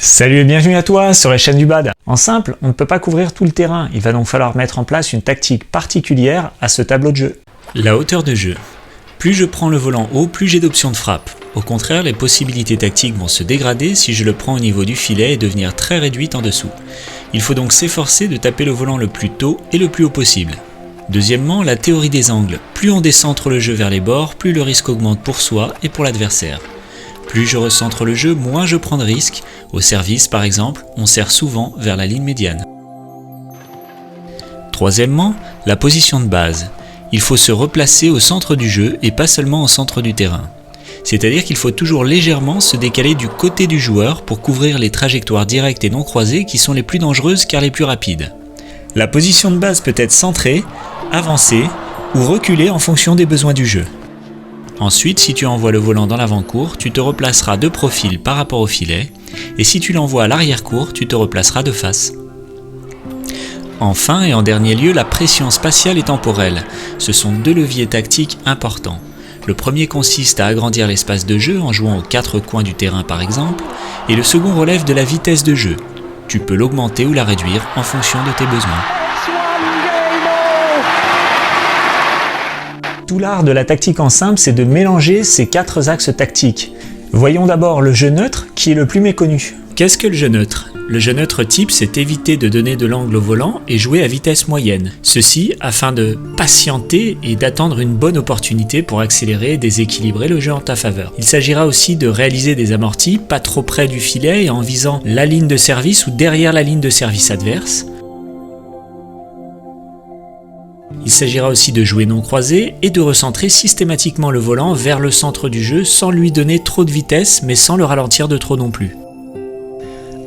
Salut et bienvenue à toi sur la chaîne du BAD. En simple, on ne peut pas couvrir tout le terrain, il va donc falloir mettre en place une tactique particulière à ce tableau de jeu. La hauteur de jeu. Plus je prends le volant haut, plus j'ai d'options de frappe. Au contraire, les possibilités tactiques vont se dégrader si je le prends au niveau du filet et devenir très réduite en dessous. Il faut donc s'efforcer de taper le volant le plus tôt et le plus haut possible. Deuxièmement, la théorie des angles. Plus on décentre le jeu vers les bords, plus le risque augmente pour soi et pour l'adversaire. Plus je recentre le jeu, moins je prends de risques. Au service, par exemple, on serre souvent vers la ligne médiane. Troisièmement, la position de base. Il faut se replacer au centre du jeu et pas seulement au centre du terrain. C'est-à-dire qu'il faut toujours légèrement se décaler du côté du joueur pour couvrir les trajectoires directes et non croisées qui sont les plus dangereuses car les plus rapides. La position de base peut être centrée, avancée ou reculée en fonction des besoins du jeu. Ensuite, si tu envoies le volant dans l'avant-cour, tu te replaceras de profil par rapport au filet, et si tu l'envoies à l'arrière-cour, tu te replaceras de face. Enfin et en dernier lieu, la pression spatiale et temporelle. Ce sont deux leviers tactiques importants. Le premier consiste à agrandir l'espace de jeu en jouant aux 4 coins du terrain par exemple, et le second relève de la vitesse de jeu. Tu peux l'augmenter ou la réduire en fonction de tes besoins. Tout l'art de la tactique en simple, c'est de mélanger ces 4 axes tactiques. Voyons d'abord le jeu neutre, qui est le plus méconnu. Qu'est-ce que le jeu neutre ? Le jeu neutre type, c'est éviter de donner de l'angle au volant et jouer à vitesse moyenne. Ceci afin de patienter et d'attendre une bonne opportunité pour accélérer et déséquilibrer le jeu en ta faveur. Il s'agira aussi de réaliser des amortis pas trop près du filet et en visant la ligne de service ou derrière la ligne de service adverse. Il s'agira aussi de jouer non croisé et de recentrer systématiquement le volant vers le centre du jeu sans lui donner trop de vitesse mais sans le ralentir de trop non plus.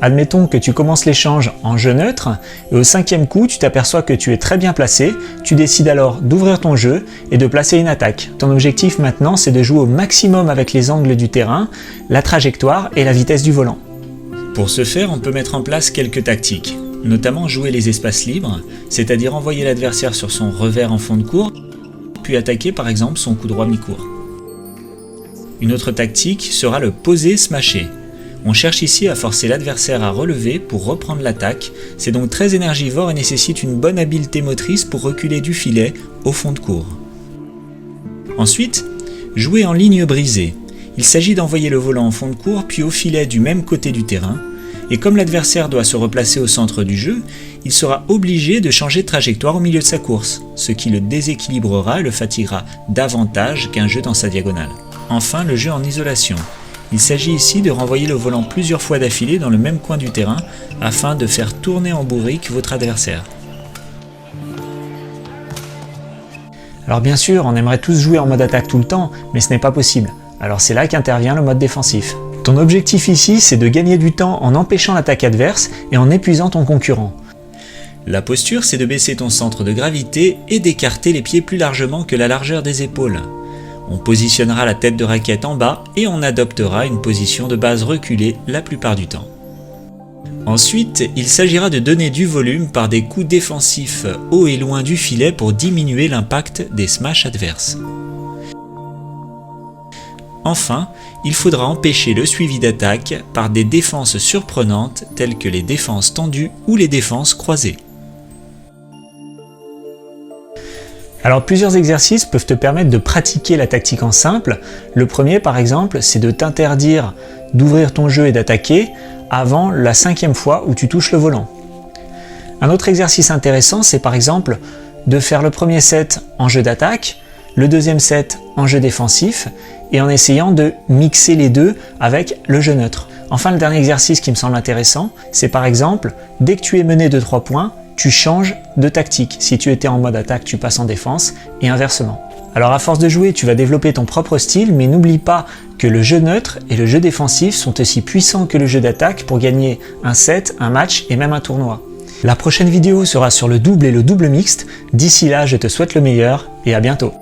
Admettons que tu commences l'échange en jeu neutre et au 5e coup tu t'aperçois que tu es très bien placé, tu décides alors d'ouvrir ton jeu et de placer une attaque. Ton objectif maintenant c'est de jouer au maximum avec les angles du terrain, la trajectoire et la vitesse du volant. Pour ce faire, on peut mettre en place quelques tactiques. Notamment jouer les espaces libres, c'est-à-dire envoyer l'adversaire sur son revers en fond de cour, puis attaquer par exemple son coup droit mi-court. Une autre tactique sera le poser smasher. On cherche ici à forcer l'adversaire à relever pour reprendre l'attaque, c'est donc très énergivore et nécessite une bonne habileté motrice pour reculer du filet au fond de cour. Ensuite, jouer en ligne brisée. Il s'agit d'envoyer le volant en fond de cour puis au filet du même côté du terrain, et comme l'adversaire doit se replacer au centre du jeu, il sera obligé de changer de trajectoire au milieu de sa course, ce qui le déséquilibrera et le fatiguera davantage qu'un jeu dans sa diagonale. Enfin, le jeu en isolation. Il s'agit ici de renvoyer le volant plusieurs fois d'affilée dans le même coin du terrain afin de faire tourner en bourrique votre adversaire. Alors bien sûr, on aimerait tous jouer en mode attaque tout le temps, mais ce n'est pas possible. Alors c'est là qu'intervient le mode défensif. Ton objectif ici, c'est de gagner du temps en empêchant l'attaque adverse et en épuisant ton concurrent. La posture, c'est de baisser ton centre de gravité et d'écarter les pieds plus largement que la largeur des épaules. On positionnera la tête de raquette en bas et on adoptera une position de base reculée la plupart du temps. Ensuite, il s'agira de donner du volume par des coups défensifs haut et loin du filet pour diminuer l'impact des smashs adverses. Enfin, il faudra empêcher le suivi d'attaque par des défenses surprenantes telles que les défenses tendues ou les défenses croisées. Alors plusieurs exercices peuvent te permettre de pratiquer la tactique en simple. Le premier par exemple, c'est de t'interdire d'ouvrir ton jeu et d'attaquer avant la 5e fois où tu touches le volant. Un autre exercice intéressant, c'est par exemple de faire le premier set en jeu d'attaque, le deuxième set en jeu défensif et en essayant de mixer les deux avec le jeu neutre. Enfin, le dernier exercice qui me semble intéressant, c'est par exemple, dès que tu es mené de 3 points, tu changes de tactique. Si tu étais en mode attaque, tu passes en défense et inversement. Alors à force de jouer, tu vas développer ton propre style, mais n'oublie pas que le jeu neutre et le jeu défensif sont aussi puissants que le jeu d'attaque pour gagner un set, un match et même un tournoi. La prochaine vidéo sera sur le double et le double mixte. D'ici là, je te souhaite le meilleur et à bientôt.